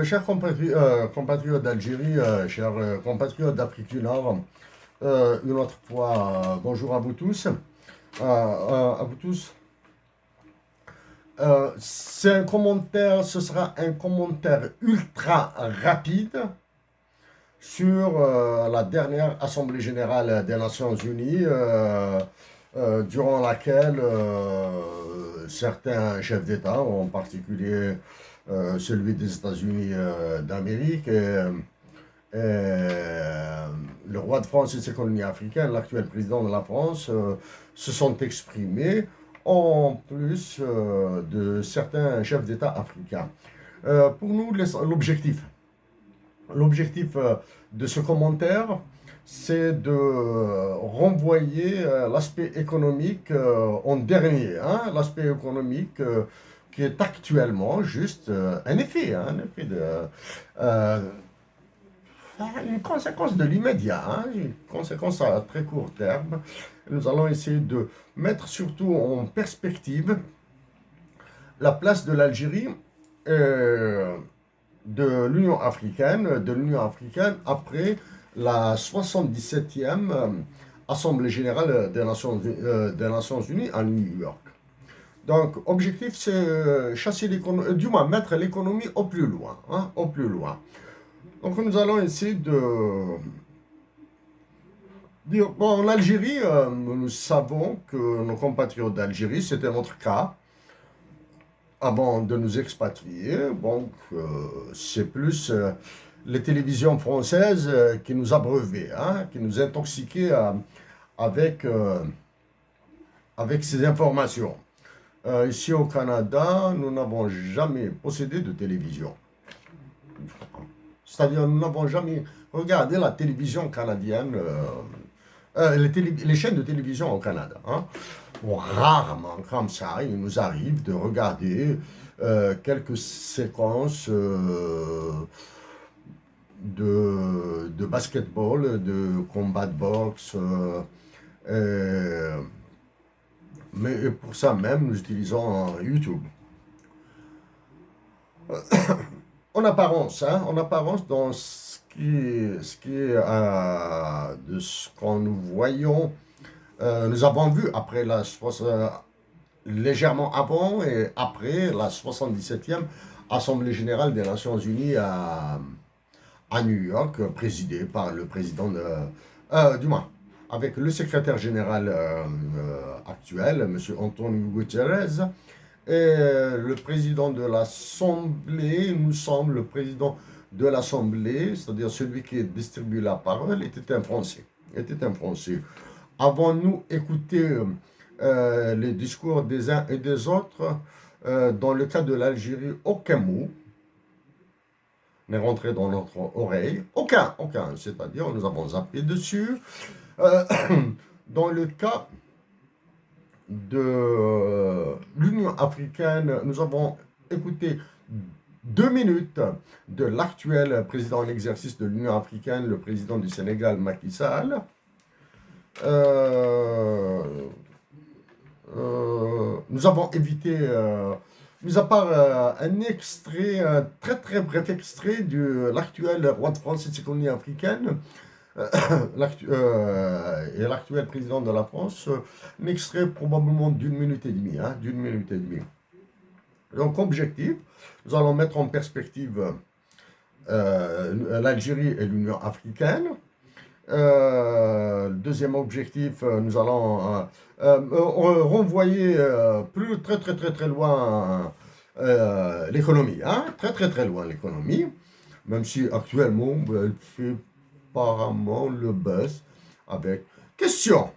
Chers compatriotes d'Algérie, chers compatriotes d'Afrique du Nord, une autre fois, bonjour à vous tous. À vous tous. Ce sera un commentaire ultra rapide sur la dernière Assemblée générale des Nations Unies, durant laquelle certains chefs d'État, en particulier celui des États-Unis d'Amérique le roi de France et ses colonies africaines, l'actuel président de la France, se sont exprimés en plus de certains chefs d'État africains. Pour nous, l'objectif de ce commentaire, c'est de renvoyer l'aspect économique en dernier, hein, l'aspect économique qui est actuellement juste un effet euh, une conséquence de l'immédiat, hein, une conséquence à très court terme. Nous allons essayer de mettre surtout en perspective la place de l'Algérie euh, de l'Union africaine après la 77e Assemblée générale des Nations Unies à New York. Donc, objectif, c'est chasser l'économie, du moins mettre l'économie au plus loin, hein, au plus loin. Donc, nous allons essayer de dire, bon, en Algérie, nous savons que nos compatriotes d'Algérie, c'était notre cas, avant de nous expatrier. Donc, c'est plus les télévisions françaises qui nous abreuvaient, hein, qui nous intoxiquaient avec, euh, avec ces informations. Ici au Canada, nous n'avons jamais possédé de télévision. C'est-à-dire, nous n'avons jamais regardé la télévision canadienne, les chaînes de télévision au Canada, hein. Bon, rarement, comme ça, il nous arrive de regarder quelques séquences de basketball, de combat de boxe. Euh, mais pour ça même, nous utilisons YouTube. En apparence, dans de ce qu'on nous voyons, nous avons vu après légèrement avant et après la 77e Assemblée générale des Nations Unies à New York, présidée par le président du moins, avec le secrétaire général actuel, M. Antonio Guterres, et le président de l'Assemblée, nous sommes le président de l'Assemblée, c'est-à-dire celui qui distribue la parole, était un Français. Était un Français. Avons-nous écouté les discours des uns et des autres? Dans le cas de l'Algérie, aucun mot n'est rentré dans notre oreille. Aucun. C'est-à-dire, nous avons zappé dessus. Euh, dans le cas de l'Union africaine, nous avons écouté 2 minutes de l'actuel président en exercice de l'Union africaine, le président du Sénégal, Macky Sall. Euh, nous avons évité, mis à part un extrait, un très très bref extrait de l'actuel roi de France et de ses colonies africaines, et l'actuel président de la France, un extrait probablement d'une minute et demie, hein, d'une minute et demie. Donc, objectif, nous allons mettre en perspective l'Algérie et l'Union africaine. Deuxième objectif, nous allons renvoyer plus très très très très loin l'économie, hein, très très très loin l'économie, même si actuellement elle fait apparemment le buzz avec question.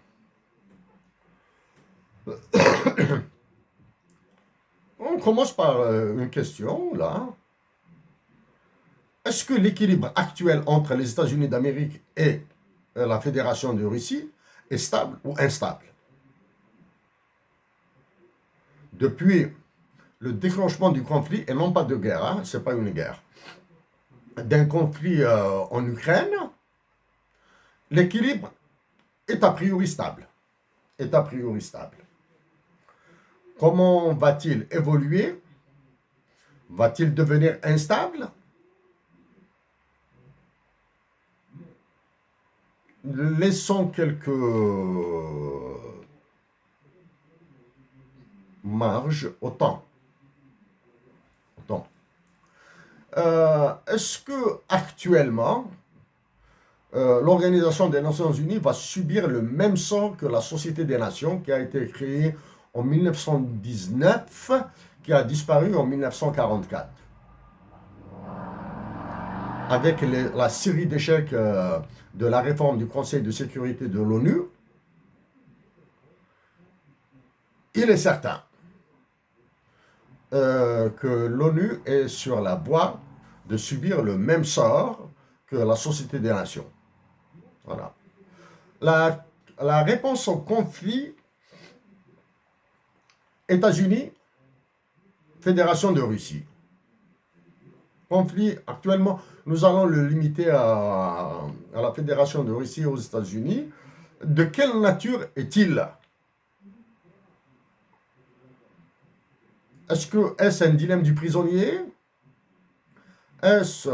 On commence par une question là. Est-ce que l'équilibre actuel entre les États-Unis d'Amérique et la Fédération de Russie est stable ou instable? Depuis le déclenchement du conflit, et non pas de guerre, hein, c'est pas une guerre, d'un conflit en Ukraine, l'équilibre est a priori stable. Est a priori stable. Comment va-t-il évoluer? Va-t-il devenir instable? Laissons quelques marges au temps. Est-ce que actuellement l'Organisation des Nations Unies va subir le même sort que la Société des Nations qui a été créée en 1919, qui a disparu en 1944, avec la série d'échecs de la réforme du Conseil de sécurité de l'ONU? Il est certain que l'ONU est sur la voie de subir le même sort que la Société des Nations. Voilà. La réponse au conflit, États-Unis, Fédération de Russie. Conflit, actuellement, nous allons le limiter à la Fédération de Russie et aux États-Unis. De quelle nature est-il? Est-ce un dilemme du prisonnier? Est-ce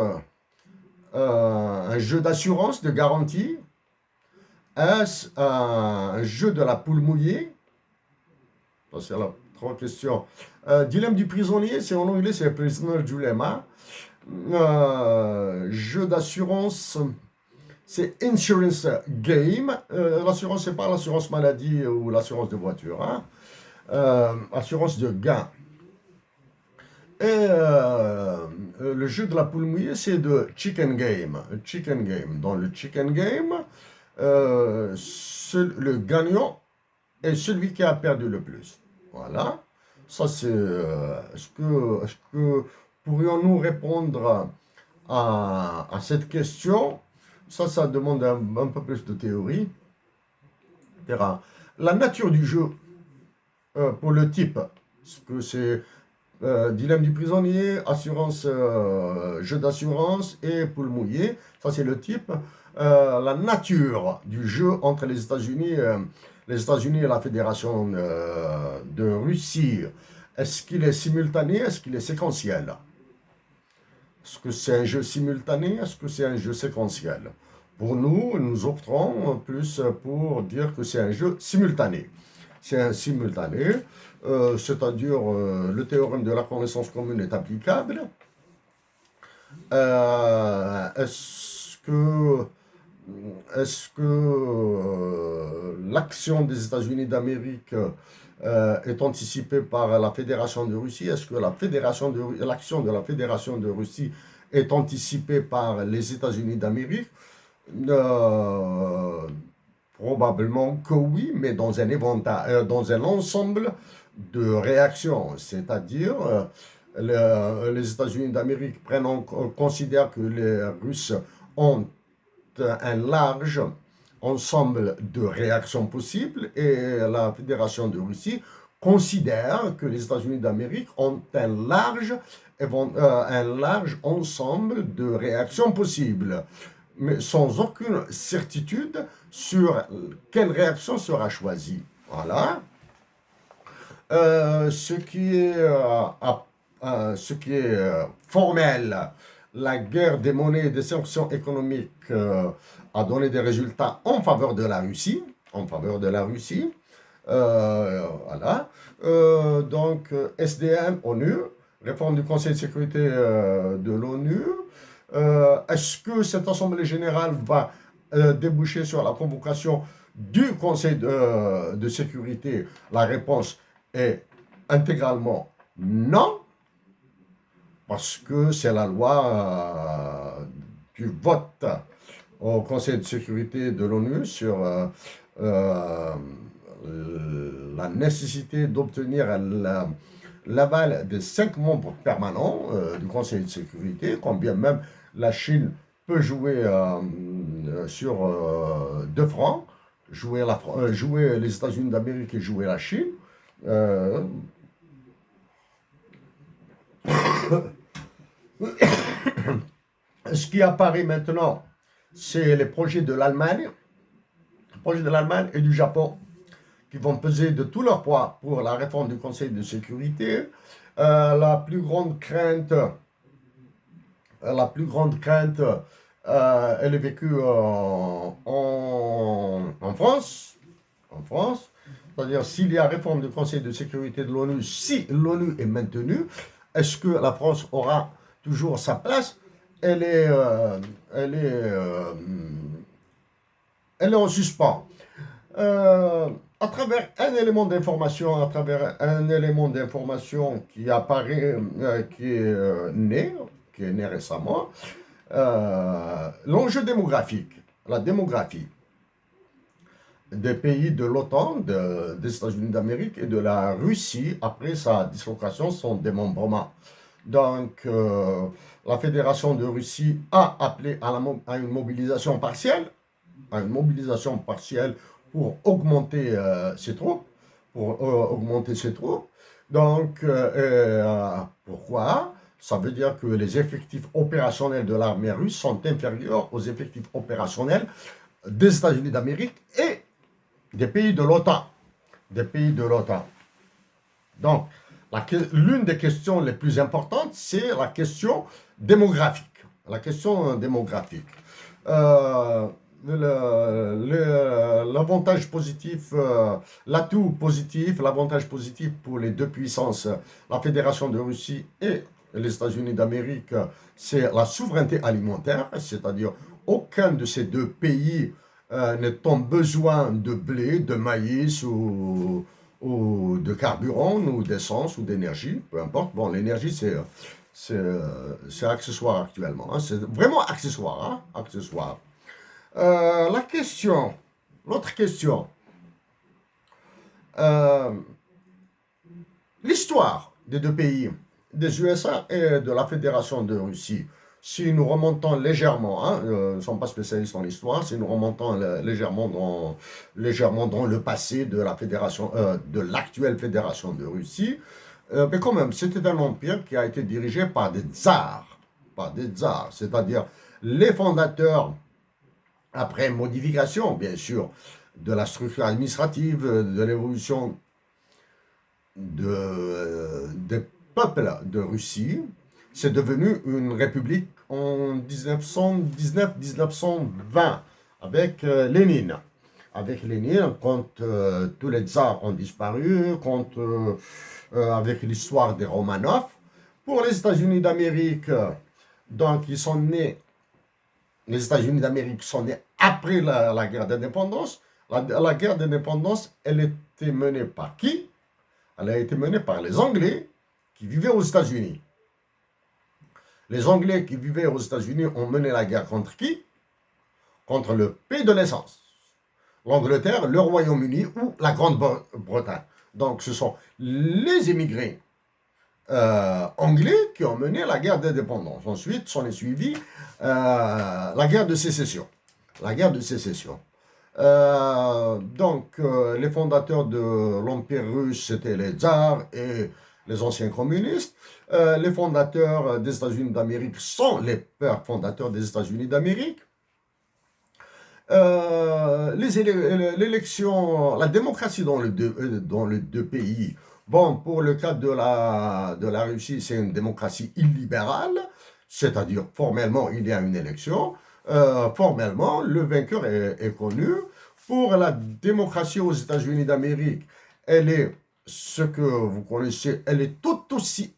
un jeu d'assurance, de garantie? Est-ce un jeu de la poule mouillée? Ça, c'est la trois questions. Dilemme du prisonnier, c'est en anglais, c'est prisoner dilemma. Jeu d'assurance, c'est insurance game. L'assurance, c'est pas l'assurance maladie ou l'assurance de voiture. Hein? Assurance de gain. Et le jeu de la poule mouillée, c'est de chicken game. Chicken game. Dans le chicken game, le gagnant est celui qui a perdu le plus. Voilà. Ça, c'est. Est-ce que pourrions-nous répondre à cette question? Ça demande un peu plus de théorie. La nature du jeu, pour le type, est-ce que c'est dilemme du prisonnier, assurance, jeu d'assurance et poule mouillée? Ça, c'est le type. La nature du jeu entre les États-Unis et la Fédération de Russie. Est-ce qu'il est simultané? Est-ce qu'il est séquentiel? Est-ce que c'est un jeu simultané? Est-ce que c'est un jeu séquentiel? Pour nous, nous opterons plus pour dire que c'est un jeu simultané. C'est un simultané, c'est-à-dire le théorème de la connaissance commune est applicable. Est-ce que l'action des États-Unis d'Amérique est anticipée par la Fédération de Russie? Est-ce que l'action de la Fédération de Russie est anticipée par les États-Unis d'Amérique? Probablement que oui, mais dans un ensemble de réactions, c'est-à-dire les États-Unis d'Amérique considèrent que les Russes ont un large ensemble de réactions possibles et la Fédération de Russie considère que les États-Unis d'Amérique ont un large ensemble de réactions possibles, mais sans aucune certitude sur quelle réaction sera choisie. Voilà. Ce qui est formel, la guerre des monnaies et des sanctions économiques a donné des résultats en faveur de la Russie. Voilà. Donc, SDN, ONU, réforme du Conseil de sécurité de l'ONU. Est-ce que cette Assemblée générale va déboucher sur la convocation du Conseil de sécurité? La réponse est intégralement non, parce que c'est la loi du vote au Conseil de sécurité de l'ONU sur la nécessité d'obtenir l'aval des 5 membres permanents du Conseil de sécurité, quand bien même la Chine peut jouer sur 2 fronts, jouer les États-Unis d'Amérique et jouer la Chine. Ce qui apparaît maintenant, c'est les projets de l'Allemagne, et du Japon, qui vont peser de tout leur poids pour la réforme du Conseil de sécurité. La plus grande crainte, elle est vécue en France. En France. C'est-à-dire, s'il y a réforme du Conseil de sécurité de l'ONU, si l'ONU est maintenue, est-ce que la France aura toujours sa place? Elle est, euh, elle est, euh, elle est en suspens. À travers un élément d'information, qui apparaît, qui est né récemment, l'enjeu démographique, la démographie des pays de l'OTAN, des États-Unis d'Amérique et de la Russie après sa dislocation, son démembrement. Donc, la Fédération de Russie a appelé à une mobilisation partielle, pour augmenter ses troupes, Donc, pourquoi? Ça veut dire que les effectifs opérationnels de l'armée russe sont inférieurs aux effectifs opérationnels des États-Unis d'Amérique et des pays de l'OTAN. Des pays de l'OTAN. Donc, l'une des questions les plus importantes, c'est la question démographique. La question démographique. L'avantage positif, l'avantage positif pour les deux puissances, la Fédération de Russie et les États-Unis d'Amérique, c'est la souveraineté alimentaire, c'est-à-dire aucun de ces deux pays n'a besoin de blé, de maïs ou de carburant ou d'essence ou d'énergie, peu importe. Bon, l'énergie, c'est accessoire actuellement. Hein. C'est vraiment accessoire. Hein, accessoire. L'autre question, l'histoire des deux pays, des USA et de la Fédération de Russie. Si nous remontons légèrement, hein, nous ne sommes pas spécialistes en histoire, si nous remontons légèrement dans le passé de la fédération, de l'actuelle Fédération de Russie, mais quand même, c'était un empire qui a été dirigé par des tsars, c'est-à-dire les fondateurs, après modification, bien sûr, de la structure administrative, de l'évolution des peuples de Russie, c'est devenu une république en 1919-1920 avec Lénine. Avec Lénine, quand tous les tsars ont disparu, avec l'histoire des Romanov. Pour les États-Unis d'Amérique, donc ils sont nés, les États-Unis d'Amérique sont nés après la guerre d'indépendance. La guerre d'indépendance, elle était menée par qui? Elle a été menée par les Anglais qui vivaient aux États-Unis. Les Anglais qui vivaient aux États-Unis ont mené la guerre contre qui? Contre le pays de naissance. L'Angleterre, le Royaume-Uni ou la Grande-Bretagne. Donc ce sont les immigrés anglais qui ont mené la guerre d'indépendance. Ensuite, s'en est suivi la guerre de sécession. Les fondateurs de l'Empire russe, c'était les tsars et les anciens communistes. Les fondateurs des États-Unis d'Amérique sont les pères fondateurs des États-Unis d'Amérique. L'élection, la démocratie dans les deux pays. Bon, pour le cas de la Russie, c'est une démocratie illibérale, c'est-à-dire formellement, il y a une élection. Formellement, le vainqueur est connu. Pour la démocratie aux États-Unis d'Amérique, elle est ce que vous connaissez, elle est tout aussi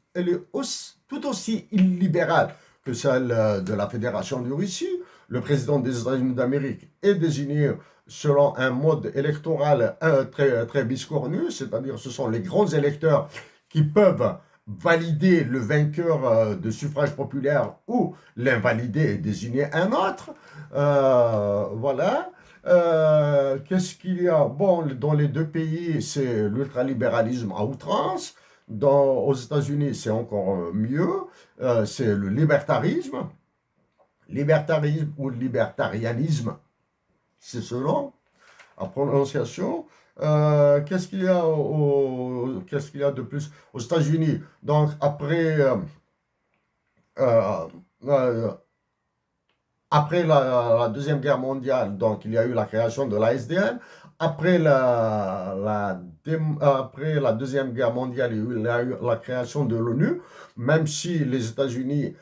illibérale que celle de la Fédération de Russie. Le président des États-Unis d'Amérique est désigné selon un mode électoral très, très biscornu, c'est-à-dire ce sont les grands électeurs qui peuvent valider le vainqueur de suffrage populaire ou l'invalider et désigner un autre. Voilà. Qu'est-ce qu'il y a? Bon, dans les deux pays, c'est l'ultralibéralisme à outrance. Aux États-Unis, c'est encore mieux. C'est le libertarisme. Libertarisme ou libertarianisme, c'est selon la prononciation. Qu'est-ce qu'il y a de plus aux États-Unis? Donc euh, euh, après la Deuxième Guerre mondiale, donc il y a eu la création de la SDN. après la Deuxième Guerre mondiale, il y a eu la création de l'ONU, même si les États-Unis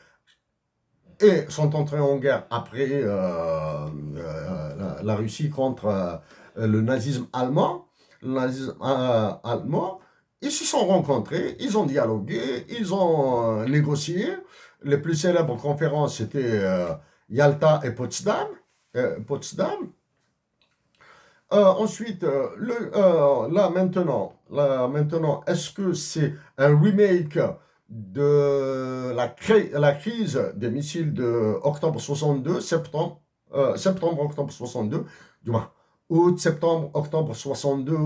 sont entrés en guerre après la Russie contre le nazisme allemand. Le nazisme allemand, ils se sont rencontrés, ils ont dialogué, ils ont négocié. Les plus célèbres conférences, c'était Yalta et Potsdam. Potsdam. Ensuite, là maintenant, est-ce que c'est un remake de la crise des missiles de octobre 62, septembre-octobre 62, du moins, août, septembre, octobre 62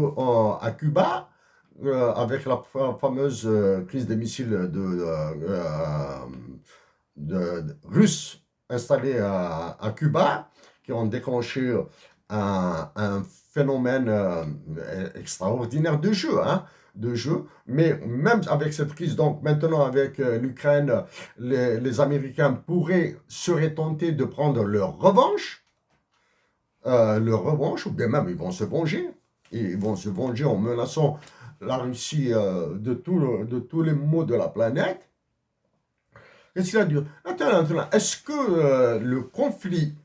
à Cuba, avec la fameuse crise des missiles russes installés à Cuba, qui ont déclenché un phénomène extraordinaire de jeu. Mais même avec cette crise, donc maintenant avec l'Ukraine, les Américains seraient tentés de prendre leur revanche, ou bien même ils vont se venger. Et ils vont se venger en menaçant la Russie de tous les maux de la planète. Qu'est-ce qu'il a dit? Attends, est-ce que le conflit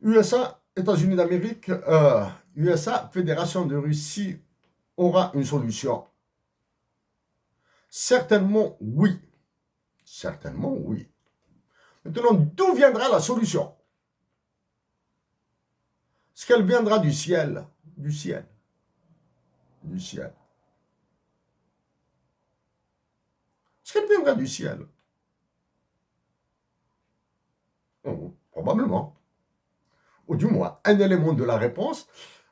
USA, États-Unis d'Amérique, USA, Fédération de Russie aura une solution? Certainement oui. Certainement oui. Maintenant, d'où viendra la solution? Est-ce qu'elle viendra du ciel? Du ciel. Du ciel. Est-ce qu'elle viendra du ciel? Oh, probablement. Ou du moins, un élément de la réponse,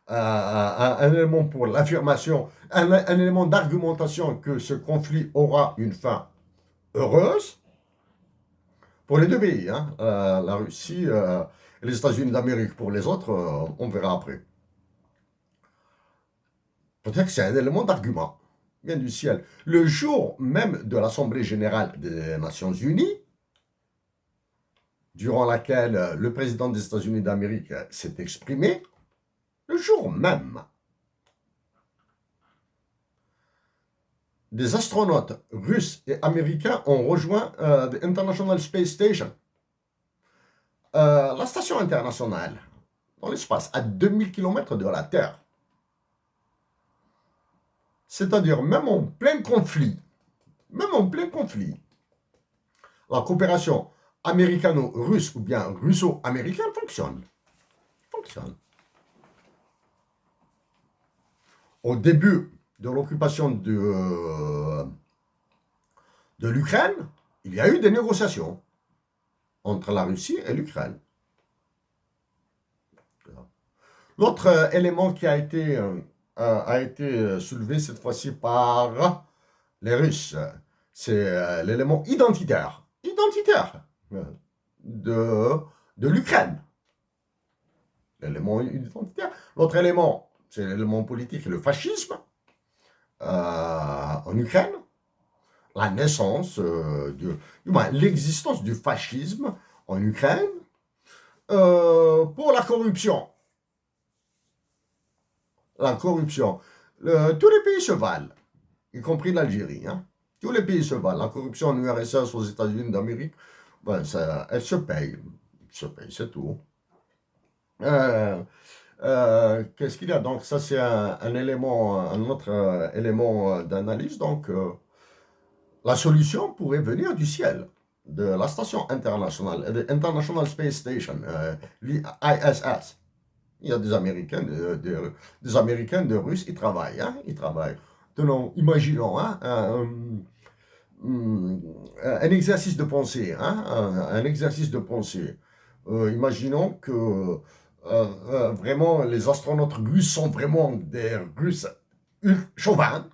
un élément pour l'affirmation, un élément d'argumentation que ce conflit aura une fin heureuse pour les deux pays, hein, la Russie et les États-Unis d'Amérique. Pour les autres, on verra après. Peut-être que c'est un élément d'argument, vient du ciel. Le jour même de l'Assemblée générale des Nations unies, durant laquelle le président des États-Unis d'Amérique s'est exprimé, le jour même, des astronautes russes et américains ont rejoint the International Space Station, la station internationale dans l'espace, à 2000 km de la Terre. C'est-à-dire même en plein conflit, la coopération américano-russe ou bien russo-américaine fonctionne. Au début de l'occupation de l'Ukraine, il y a eu des négociations entre la Russie et l'Ukraine. L'autre élément qui a été soulevé cette fois-ci par les Russes, c'est l'élément identitaire de l'Ukraine. L'élément identitaire. L'autre élément, c'est l'élément politique, le fascisme en Ukraine. La naissance, l'existence du fascisme en Ukraine. Pour la corruption. Tous les pays se valent, y compris l'Algérie. Hein. Tous les pays se valent. La corruption en URSS, aux États-Unis d'Amérique, elle se paye. C'est tout. Qu'est-ce qu'il y a? Donc, ça, c'est un autre élément d'analyse. Donc, la solution pourrait venir du ciel, de la station internationale, de International Space Station, l'ISS. Il y a des Américains, des Américains, des Russes, ils travaillent. Hein, ils travaillent. Tenons, imaginons hein, un exercice de pensée. Hein, un exercice de pensée. Imaginons que vraiment les astronautes russes sont vraiment des Russes chauvins,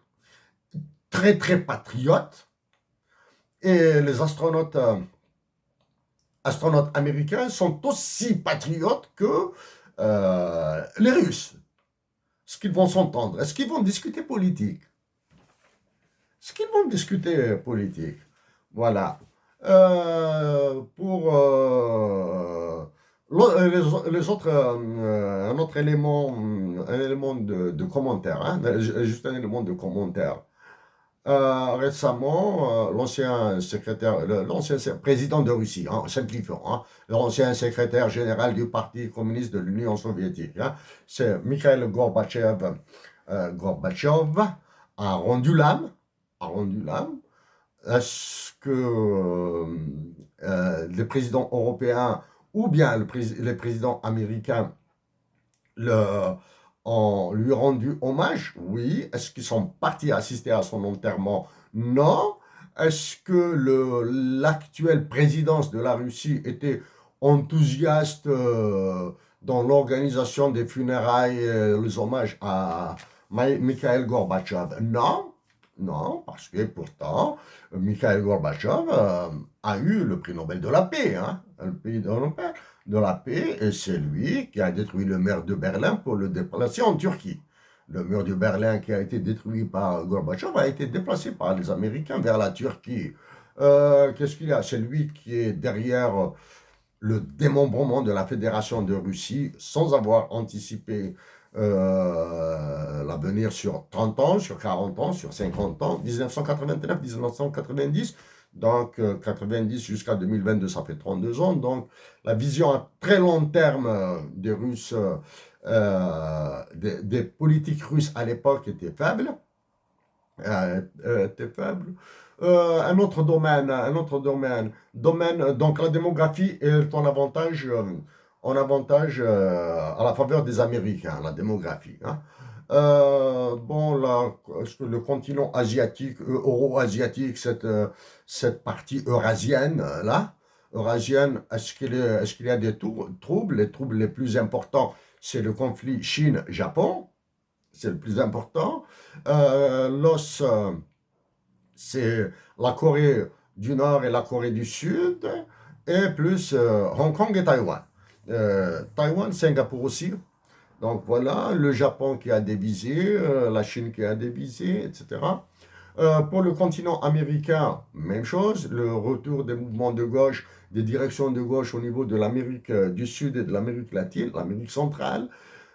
très très patriotes. Et les astronautes américains sont aussi patriotes que les Russes. Est-ce qu'ils vont s'entendre? Est-ce qu'ils vont discuter politique? Voilà. Les autres, un autre élément, un élément de commentaire, hein, juste un élément de commentaire. Récemment, l'ancien président de Russie, hein, simplifiant, hein, l'ancien secrétaire général du Parti communiste de l'Union soviétique, hein, c'est Mikhail Gorbatchev. Gorbatchev a rendu l'âme, a rendu l'âme. Est-ce que les présidents européens ou bien les présidents américains le, lui rendu hommage? Oui. Est-ce qu'ils sont partis assister à son enterrement? Non. Est-ce que l'actuelle présidence de la Russie était enthousiaste dans l'organisation des funérailles et les hommages à Mikhail Gorbatchev? Non. Non, parce que pourtant, Mikhail Gorbatchev a eu le prix Nobel de la paix, hein, le prix de la paix, et c'est lui qui a détruit le mur de Berlin pour le déplacer en Turquie. Le mur de Berlin qui a été détruit par Gorbatchev a été déplacé par les Américains vers la Turquie. Qu'est-ce qu'il y a? C'est lui qui est derrière le démembrement de la Fédération de Russie sans avoir anticipé l'avenir sur 30 ans, sur 40 ans, sur 50 ans, 1989, 1990, donc 90 jusqu'à 2022, ça fait 32 ans, donc la vision à très long terme des Russes, des politiques russes à l'époque était faible. Était faible. Un autre domaine, donc la démographie est en avantage à la faveur des Américains, la démographie, hein. Bon, là, le continent asiatique, euro-asiatique, cette partie eurasienne, là, eurasienne, est-ce qu'il y a des troubles? Les troubles les plus importants, c'est le conflit Chine-Japon, c'est le plus important. L'os, c'est la Corée du Nord et la Corée du Sud, et plus Hong Kong et Taïwan. Taïwan, Singapour aussi. Donc voilà, le Japon qui a des visées, la Chine qui a des visées, etc. Pour le continent américain, même chose, le retour des mouvements de gauche, des directions de gauche au niveau de l'Amérique du Sud et de l'Amérique latine, l'Amérique centrale.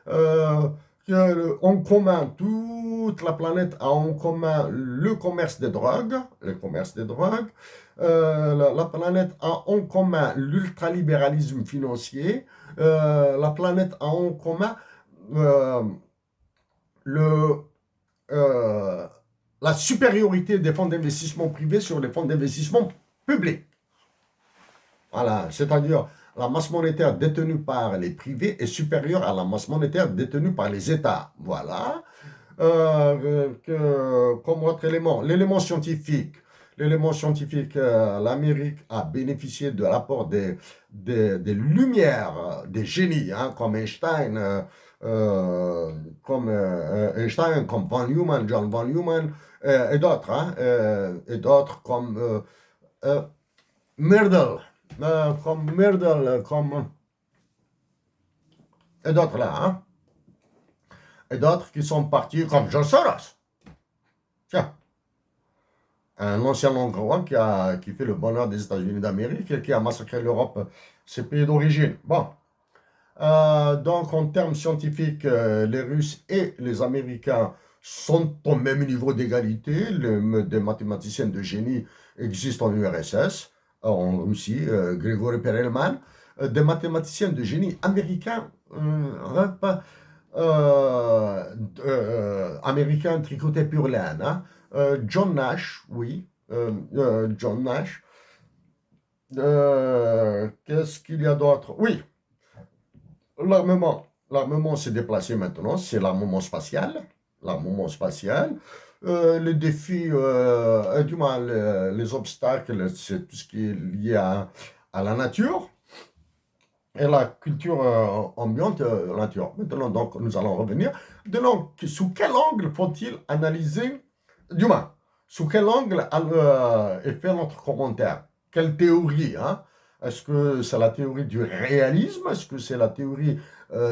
En commun, toute la planète a en commun le commerce des drogues, la planète a en commun l'ultralibéralisme financier, la planète a en commun euh, le, euh, la supériorité des fonds d'investissement privés sur les fonds d'investissement publics. Voilà, c'est-à-dire la masse monétaire détenue par les privés est supérieure à la masse monétaire détenue par les États. Voilà. Comme autre élément, l'élément scientifique. L'élément scientifique, l'Amérique a bénéficié de l'apport des lumières, des génies, hein, comme Von Neumann, John Von Neumann, et d'autres, hein, et d'autres euh, Merdel, et d'autres là, hein, et d'autres qui sont partis comme George Soros. Tiens, un ancien hongrois qui fait le bonheur des États-Unis d'Amérique et qui a massacré l'Europe, ses pays d'origine. Bon. Donc, en termes scientifiques, les Russes et les Américains sont au même niveau d'égalité. Des mathématiciens de génie existent en URSS, en Russie, Grigory Perelman. Des mathématiciens de génie américains, américains tricotés pur laine, hein. John Nash, oui, John Nash. Qu'est-ce qu'il y a d'autre? Oui, l'armement s'est déplacé maintenant, c'est l'armement spatial. L'armement spatial. Les défis, du moins les obstacles, c'est tout ce qui est lié à la nature et la culture ambiante, nature. Maintenant, donc, nous allons revenir. Maintenant, sous quel angle faut-il analyser, du moins, sous quel angle est fait notre commentaire? Quelle théorie, hein? Est-ce que c'est la théorie du réalisme? Est-ce que c'est la théorie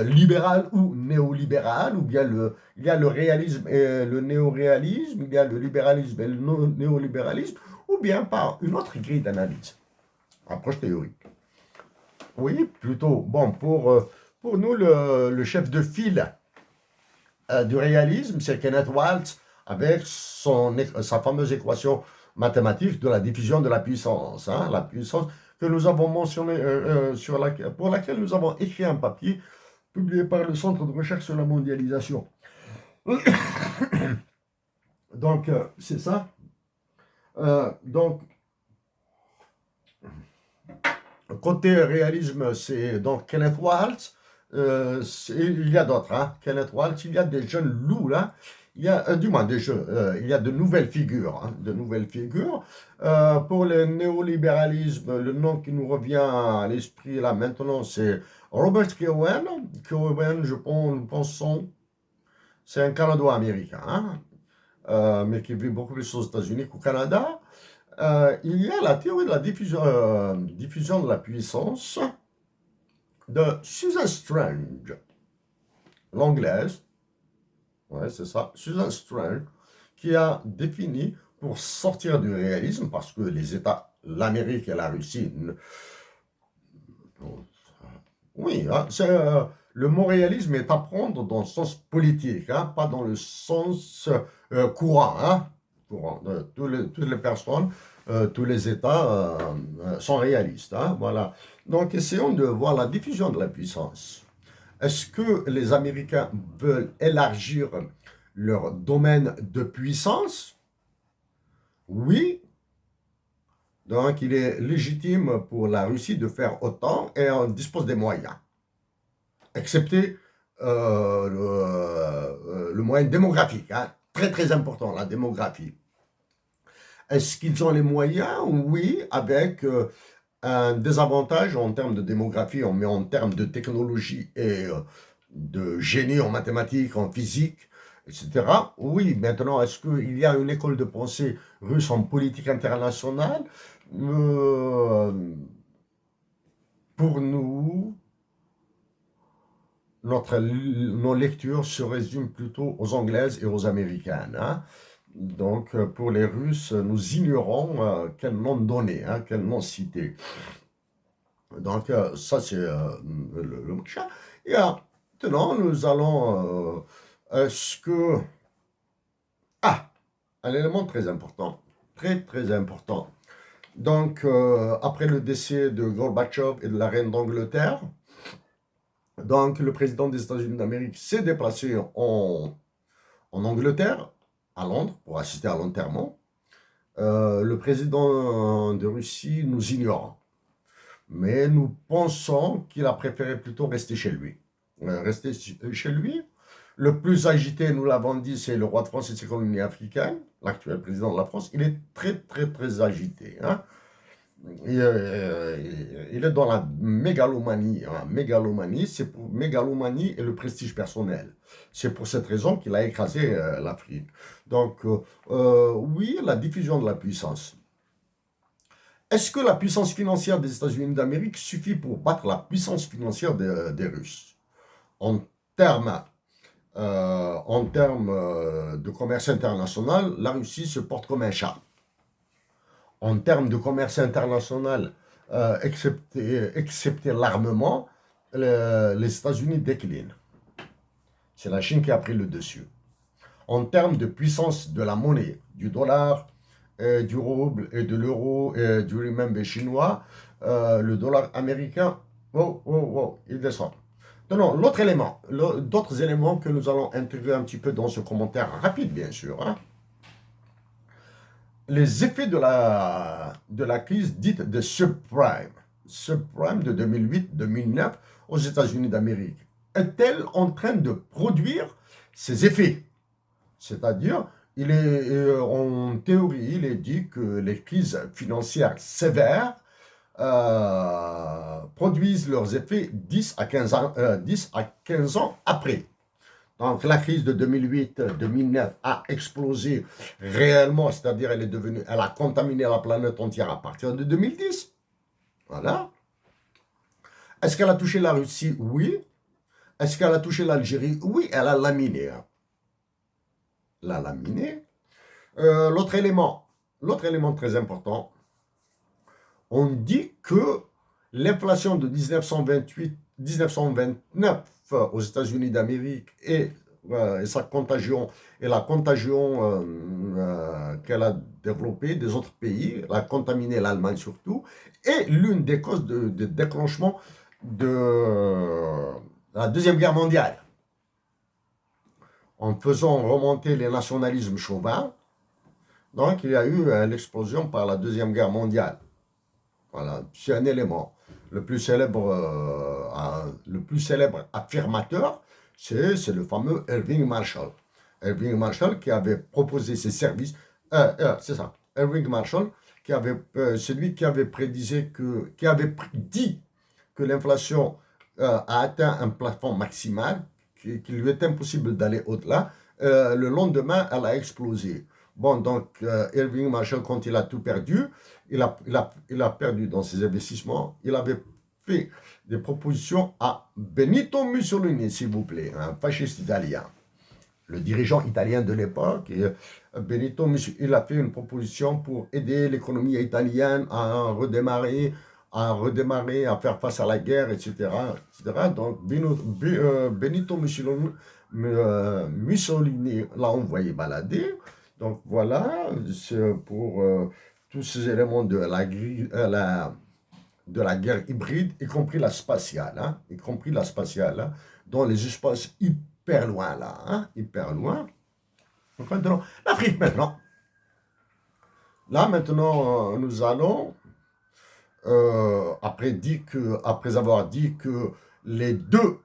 libérale ou néolibérale? Ou bien il y a le réalisme et le néoréalisme, il y a le libéralisme et le néolibéralisme, ou bien par une autre grille d'analyse, approche théorique. Oui, plutôt. Bon, pour nous, le chef de file du réalisme, c'est Kenneth Waltz avec sa fameuse équation mathématique de la diffusion de la puissance. Hein, la puissance que nous avons mentionnée, pour laquelle nous avons écrit un papier publié par le Centre de recherche sur la mondialisation. Donc, c'est ça. Donc, côté réalisme, c'est donc Kenneth Waltz. Il y a d'autres, hein. Kenneth Waltz, il y a des jeunes loups là. Il y a, du moins, il y a de nouvelles figures. Hein, de nouvelles figures. Pour le néolibéralisme, le nom qui nous revient à l'esprit là maintenant, c'est Robert Cohen. Cohen, nous pensons, c'est un Canado-américain, hein, mais qui vit beaucoup plus aux États-Unis qu'au Canada. Il y a la théorie de la diffusion de la puissance de Susan Strange, l'anglaise, ouais, c'est ça, Susan Strange, qui a défini pour sortir du réalisme, parce que les États, l'Amérique et la Russie, oui, hein, le mot réalisme est à prendre dans le sens politique, hein, pas dans le sens courant. Hein, courant. Toutes les personnes, tous les États sont réalistes. Hein, voilà. Donc, essayons de voir la diffusion de la puissance. Est-ce que les Américains veulent élargir leur domaine de puissance? Oui. Donc, il est légitime pour la Russie de faire autant et on dispose des moyens, excepté le moyen démographique. Hein, très, très important, la démographie. Est-ce qu'ils ont les moyens? Oui, avec un désavantage en termes de démographie, mais en termes de technologie et de génie en mathématiques, en physique, etc. Oui, maintenant, est-ce qu'il y a une école de pensée russe en politique internationale? Pour nous, nos lectures se résument plutôt aux anglaises et aux américaines. Hein. Donc, pour les Russes, nous ignorons quel nom donner, hein, quel nom citer. Donc, ça, c'est le machin. Et maintenant, nous allons. Est-ce que. Ah, un élément très important. Très, très important. Donc, après le décès de Gorbatchev et de la reine d'Angleterre, donc le président des États-Unis d'Amérique s'est déplacé en Angleterre, à Londres, pour assister à l'enterrement. Le président de Russie nous ignore. Mais nous pensons qu'il a préféré plutôt rester chez lui. Rester chez lui. Le plus agité, nous l'avons dit, c'est le roi de France et ses colonies africaines, l'actuel président de la France. Il est très, très, très agité. Hein. Il est dans la mégalomanie. Hein. Mégalomanie et le prestige personnel. C'est pour cette raison qu'il a écrasé l'Afrique. Donc, oui, la diffusion de la puissance. Est-ce que la puissance financière des États-Unis d'Amérique suffit pour battre la puissance financière des Russes? En termes de commerce international, la Russie se porte comme un chat. En termes de commerce international, excepté l'armement, les États-Unis déclinent. C'est la Chine qui a pris le dessus. En termes de puissance de la monnaie, du dollar, du rouble et de l'euro et du renminbi chinois, le dollar américain, il descend. Non, l'autre élément, d'autres éléments que nous allons intégrer un petit peu dans ce commentaire rapide, bien sûr. Hein. Les effets de la crise dite de subprime de 2008-2009 aux États-Unis d'Amérique, est-elle en train de produire ces effets? C'est-à-dire, en théorie, il est dit que les crises financières sévères produisent leurs effets 10 à 15 ans après. Donc la crise de 2008-2009 a explosé réellement, c'est-à-dire elle a contaminé la planète entière à partir de 2010. Voilà. Est-ce qu'elle a touché la Russie? Oui. Est-ce qu'elle a touché l'Algérie? Oui, elle a laminé. Hein. La laminé. L'autre élément très important, on dit que l'inflation de 1929 aux États-Unis d'Amérique et sa contagion et la contagion qu'elle a développée des autres pays, elle a contaminé l'Allemagne surtout, est l'une des causes de déclenchement de la Deuxième Guerre mondiale. En faisant remonter les nationalismes chauvins, donc il y a eu l'explosion par la Deuxième Guerre mondiale. Voilà, c'est un élément. Le plus célèbre affirmateur, c'est le fameux Irving Marshall. Irving Marshall qui avait proposé ses services. C'est ça. Irving Marshall, celui qui avait qui avait dit que l'inflation a atteint un plafond maximal, qu'il lui est impossible d'aller au-delà. Le lendemain, elle a explosé. Bon, donc, Irving Marshall, quand il a tout perdu, il a perdu dans ses investissements. Il avait fait des propositions à Benito Mussolini, s'il vous plaît, un fasciste italien, le dirigeant italien de l'époque. Benito Mussolini, il a fait une proposition pour aider l'économie italienne à redémarrer, à faire face à la guerre, etc. etc. Donc, Benito Mussolini l'a envoyé balader. Donc voilà, c'est pour tous ces éléments de la guerre hybride, y compris la spatiale, hein, y compris la spatiale, hein, dans les espaces hyper loin là, hein, hyper loin. Donc maintenant, l'Afrique maintenant. Là maintenant, nous allons, après avoir dit que les deux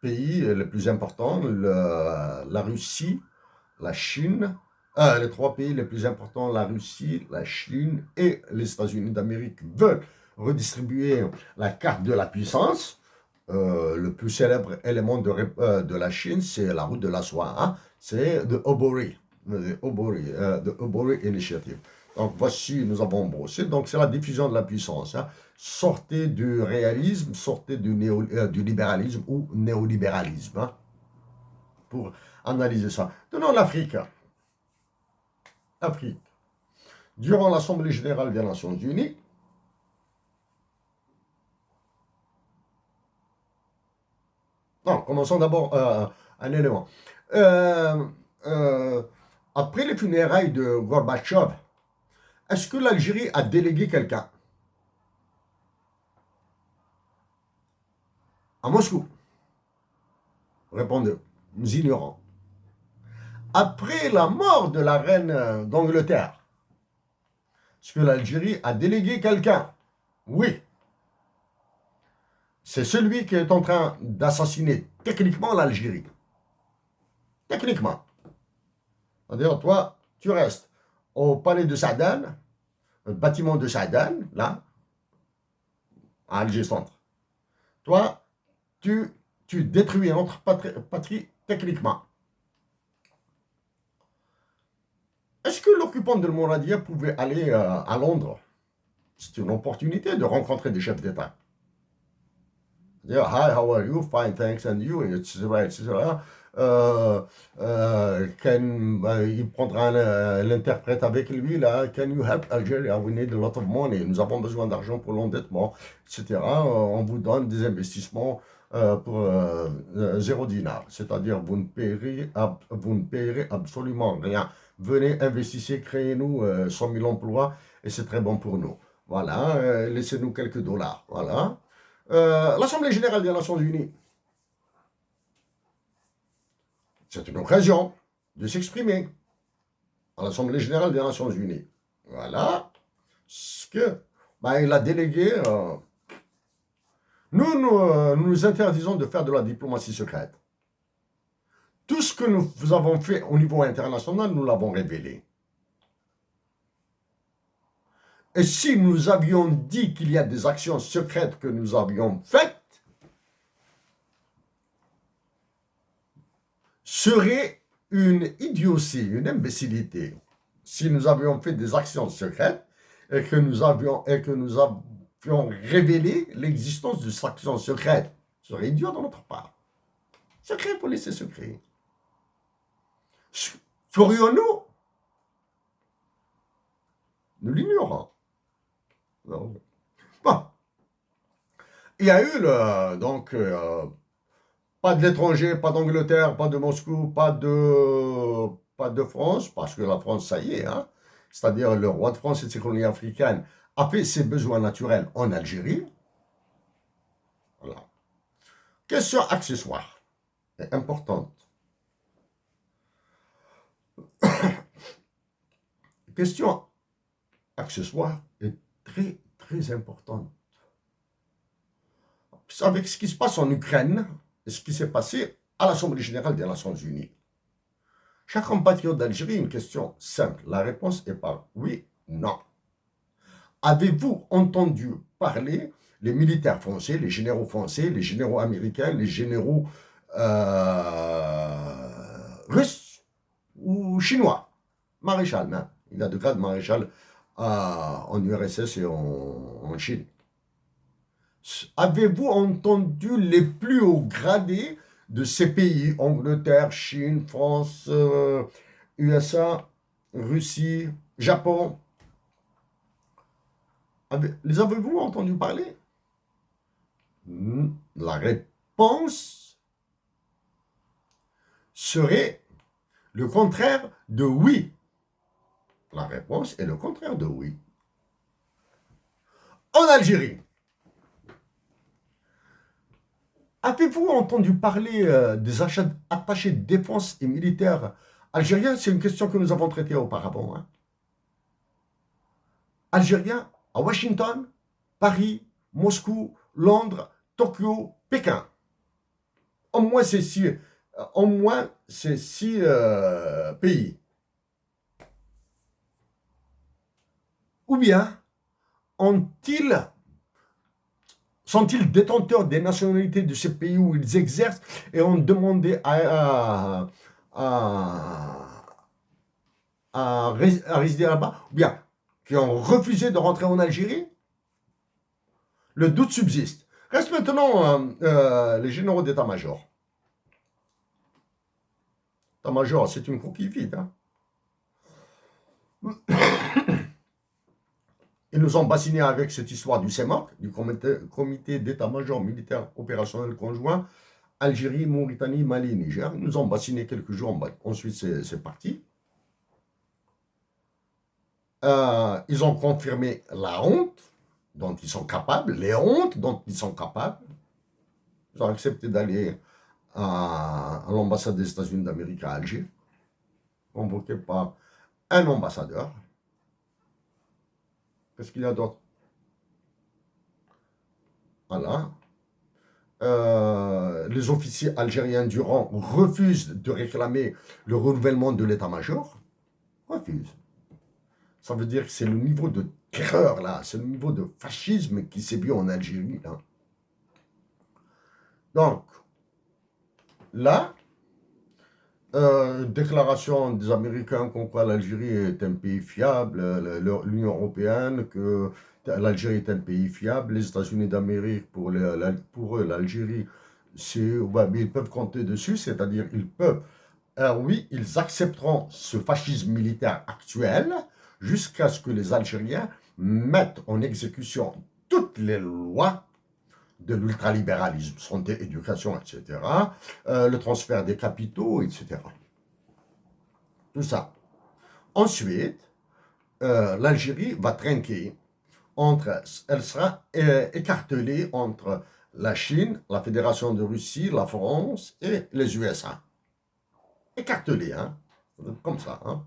pays les plus importants, la Russie, la Chine, les trois pays les plus importants, la Russie, la Chine et les États-Unis d'Amérique, veulent redistribuer la carte de la puissance. Le plus célèbre élément de la Chine, c'est la route de la soie. Hein? C'est The Obori Initiative. Donc voici, nous avons brossé. Donc c'est la diffusion de la puissance. Hein? Sortez du réalisme, sortez du libéralisme ou néolibéralisme, hein, pour analyser ça. Tenons l'Afrique. Afrique. Durant l'Assemblée générale des Nations unies, non, commençons d'abord un élément. Euh, euh, Après les funérailles de Gorbatchev, est-ce que l'Algérie a délégué quelqu'un à Moscou? Répondez, nous ignorons. Après la mort de la reine d'Angleterre, est-ce que l'Algérie a délégué quelqu'un? Oui. C'est celui qui est en train d'assassiner techniquement l'Algérie. Techniquement. C'est-à-dire, toi, tu restes au palais de Sadan, le bâtiment de Sadan, là, à Alger Centre. Toi, tu détruis notre patrie techniquement. Est-ce que l'occupant de Mouradia pouvait aller à Londres? C'est une opportunité de rencontrer des chefs d'État. Dire, hi, how are you? Fine, thanks, and you, etc., etc. Il prendra l'interprète avec lui, là. Can you help Algeria? We need a lot of money. Nous avons besoin d'argent pour l'endettement, etc. On vous donne des investissements pour 0 dinar. C'est-à-dire, vous ne payerez absolument rien. Venez, investissez, créez-nous 100 000 emplois et c'est très bon pour nous. Voilà, laissez-nous quelques dollars. Voilà. L'Assemblée générale des Nations unies, c'est une occasion de s'exprimer à l'Assemblée générale des Nations unies. Voilà ce que il a délégué. Nous interdisons de faire de la diplomatie secrète. Tout ce que nous avons fait au niveau international, nous l'avons révélé. Et si nous avions dit qu'il y a des actions secrètes que nous avions faites, serait une idiotie, une imbécilité. Si nous avions fait des actions secrètes et que nous avions révélé l'existence de ces actions secrètes, ce serait idiot de notre part. Secret pour laisser secret. Ferions-nous? Nous l'ignorons. Bon. Il y a eu, donc, pas de l'étranger, pas d'Angleterre, pas de Moscou, pas de France, parce que la France, ça y est, hein, c'est-à-dire le roi de France et de ses colonies africaines a fait ses besoins naturels en Algérie. Voilà. Question accessoire, et importante. Question accessoire est très, très importante. Avec ce qui se passe en Ukraine et ce qui s'est passé à l'Assemblée générale des Nations unies. Chaque compatriote d'Algérie, une question simple. La réponse est par oui, non. Avez-vous entendu parler les militaires français, les généraux français, les généraux américains, les généraux russes ou chinois? Maréchal, même. Il a de grade maréchal en URSS et en Chine. Avez-vous entendu les plus hauts gradés de ces pays? Angleterre, Chine, France, USA, Russie, Japon. Les avez-vous entendu parler? La réponse serait le contraire de oui. La réponse est le contraire de oui. En Algérie, avez-vous entendu parler des achats attachés de défense et militaires algériens? C'est une question que nous avons traitée auparavant. Hein. Algériens à Washington, Paris, Moscou, Londres, Tokyo, Pékin. Au moins ces six pays. Ou bien sont-ils détenteurs des nationalités de ces pays où ils exercent et ont demandé à résider là-bas, ou bien qui ont refusé de rentrer en Algérie? Le doute subsiste. Reste maintenant les généraux d'état-major. L'état-major, c'est une coquille vide. Hein. Ils nous ont bassinés avec cette histoire du CEMOC, du comité d'état-major militaire opérationnel conjoint, Algérie, Mauritanie, Mali, Niger. Ils nous ont bassinés quelques jours, ensuite c'est parti. Ils ont confirmé la honte dont ils sont capables, les hontes dont ils sont capables. Ils ont accepté d'aller à l'ambassade des États-Unis d'Amérique à Alger, convoqué par un ambassadeur. Qu'est-ce qu'il y a d'autre? Voilà. Les officiers algériens du rang refusent de réclamer le renouvellement de l'état-major. Refusent. Ça veut dire que c'est le niveau de terreur, là, c'est le niveau de fascisme qui sévit en Algérie. Là. Donc, là, déclaration des Américains comme quoi l'Algérie est un pays fiable, l'Union européenne, que l'Algérie est un pays fiable, les États-Unis d'Amérique, pour eux, l'Algérie, ils peuvent compter dessus, c'est-à-dire ils peuvent, oui, ils accepteront ce fascisme militaire actuel jusqu'à ce que les Algériens mettent en exécution toutes les lois de l'ultralibéralisme, santé, éducation, etc., le transfert des capitaux, etc. Tout ça. Ensuite, l'Algérie va trinquer elle sera écartelée entre la Chine, la Fédération de Russie, la France et les USA. Écartelée, hein, comme ça, hein,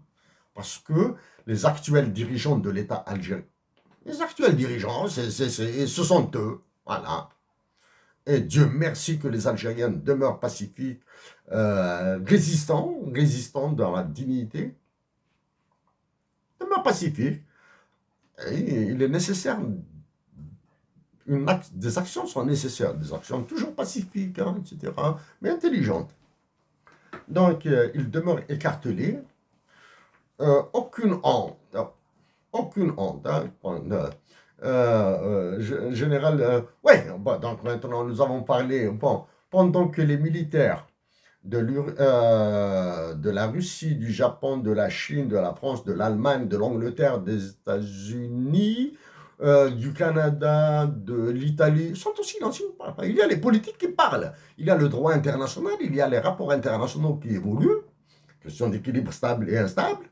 parce que les actuels dirigeants de l'État algérien, les actuels dirigeants, ce sont eux, voilà. Et Dieu merci que les Algériens demeurent pacifiques, résistants dans la dignité, demeurent pacifiques. Et il est nécessaire, des actions sont nécessaires, des actions toujours pacifiques, hein, etc., mais intelligentes. Donc, ils demeurent écartelés. Aucune honte. Hein, général, ouais, bon, donc maintenant nous avons parlé, bon, pendant que les militaires de la Russie, du Japon, de la Chine, de la France, de l'Allemagne, de l'Angleterre, des États-Unis du Canada, de l'Italie, sont aussi dans une part. Il y a les politiques qui parlent. Il y a le droit international, il y a les rapports internationaux qui évoluent, question d'équilibre stable et instable.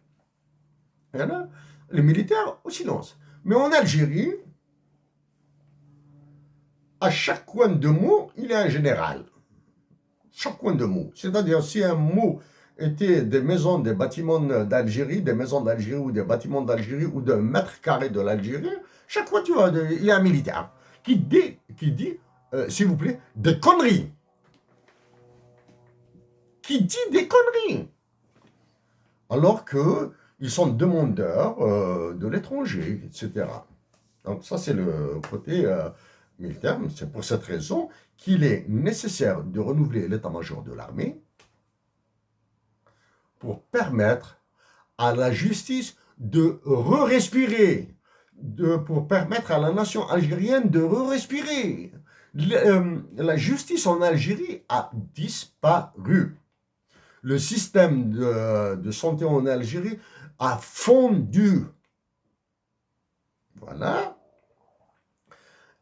Il y en a. Les militaires au silence. Mais en Algérie, à chaque coin de mot, il y a un général. Chaque coin de mot. C'est-à-dire, si un mot était des maisons, des bâtiments d'Algérie, des maisons d'Algérie ou des bâtiments d'Algérie ou d'un mètre carré de l'Algérie, chaque fois, tu vois, il y a un militaire qui dit s'il vous plaît, des conneries. Qui dit des conneries. Alors qu'ils sont demandeurs de l'étranger, etc. Donc ça, c'est le côté militaire. C'est pour cette raison qu'il est nécessaire de renouveler l'état-major de l'armée pour permettre à la justice de re-respirer, pour permettre à la nation algérienne de re-respirer. La justice en Algérie a disparu. Le système de santé en Algérie a fondu. Voilà.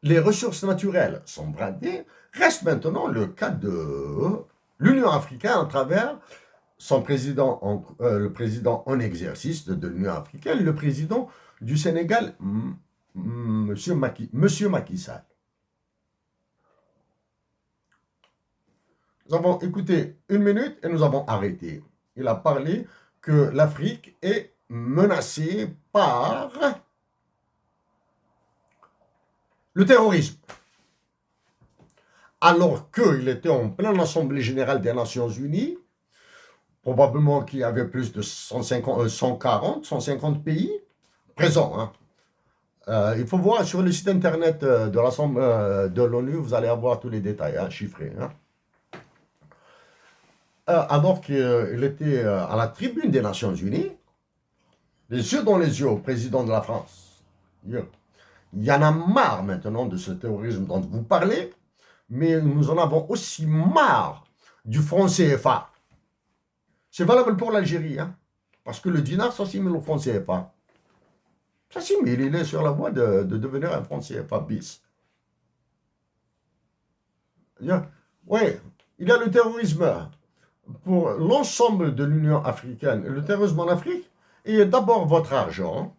Les ressources naturelles sont bradées. Reste maintenant le cas de l'Union africaine à travers son président, le président en exercice de l'Union africaine, le président du Sénégal, Monsieur Macky Sall. Nous avons écouté 1 minute et nous avons arrêté. Il a parlé que l'Afrique est menacée par le terrorisme. Alors qu'il était en pleine Assemblée générale des Nations Unies, probablement qu'il y avait plus de 150 pays présents. Hein. Il faut voir sur le site internet de l'ONU, vous allez avoir tous les détails chiffrés. Hein. Alors qu'il était à la tribune des Nations Unies, les yeux dans les yeux au président de la France. Il y en a marre maintenant de ce terrorisme dont vous parlez, mais nous en avons aussi marre du franc CFA. C'est valable pour l'Algérie, hein, parce que le dinar s'assimile au franc CFA. S'assimile, il est sur la voie de devenir un franc CFA bis. Oui, il y a le terrorisme pour l'ensemble de l'Union africaine. Le terrorisme en Afrique est d'abord votre argent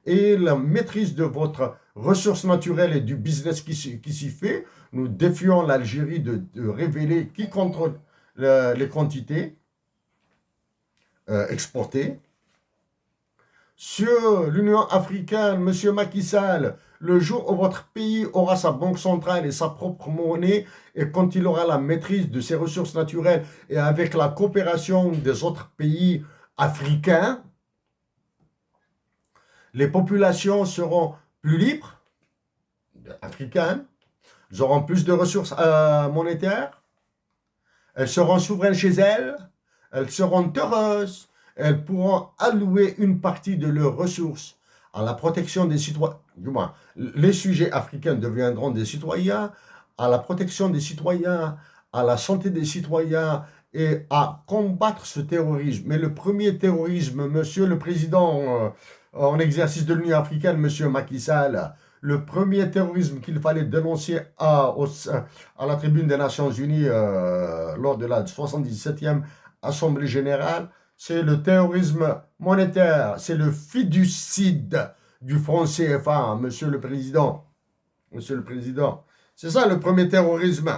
et la maîtrise de votre ressources naturelles et du business qui s'y fait. Nous défions l'Algérie de révéler qui contrôle les quantités exportées. Sur l'Union africaine, M. Macky Sall, le jour où votre pays aura sa banque centrale et sa propre monnaie, et quand il aura la maîtrise de ses ressources naturelles et avec la coopération des autres pays africains, les populations seront plus libres, africaines, elles auront plus de ressources monétaires, elles seront souveraines chez elles seront heureuses, elles pourront allouer une partie de leurs ressources à la protection des citoyens, du moins, les sujets africains deviendront des citoyens, à la protection des citoyens, à la santé des citoyens et à combattre ce terrorisme. Mais le premier terrorisme, monsieur le président en exercice de l'Union africaine, monsieur Macky Sall, le premier terrorisme qu'il fallait dénoncer à la tribune des Nations Unies lors de la 77e Assemblée générale, c'est le terrorisme monétaire, c'est le fiducide du franc CFA, monsieur le président. Monsieur le président, c'est ça le premier terrorisme.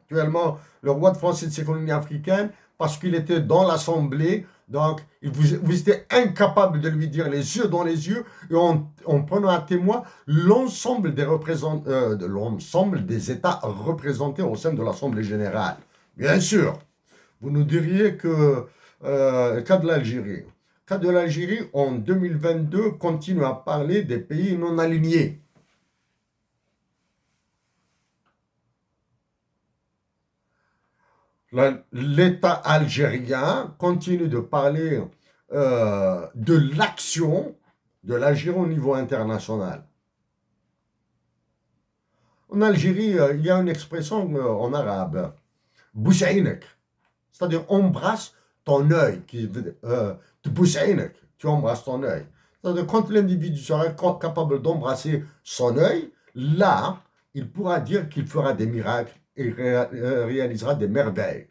Actuellement, le roi de France et de ses colonies africaines, parce qu'il était dans l'Assemblée, donc vous étiez incapable de lui dire les yeux dans les yeux, et en prenant à témoin l'ensemble des États représentés au sein de l'Assemblée générale. Bien sûr, vous nous diriez que le cas de l'Algérie. Le cas de l'Algérie, en 2022, continue à parler des pays non alignés. L'État algérien continue de parler de l'action de l'Algérie au niveau international. En Algérie, il y a une expression en arabe, boussaïnek, c'est-à-dire embrasse ton œil, tu embrasses ton œil. C'est-à-dire, quand l'individu sera capable d'embrasser son œil, là, il pourra dire qu'il fera des miracles et réalisera des merveilles.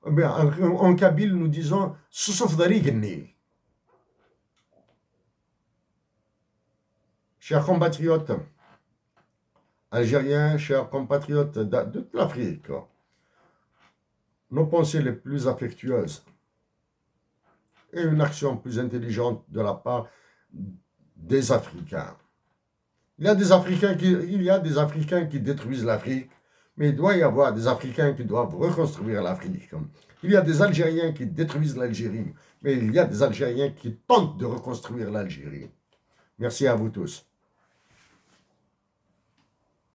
Mais en kabyle, nous disons « Sousouf Darigni ». Chers compatriotes algériens, chers compatriotes de toute l'Afrique, nos pensées les plus affectueuses et une action plus intelligente de la part des Africains. Il y a des Africains qui détruisent l'Afrique, mais il doit y avoir des Africains qui doivent reconstruire l'Afrique. Il y a des Algériens qui détruisent l'Algérie, mais il y a des Algériens qui tentent de reconstruire l'Algérie. Merci à vous tous.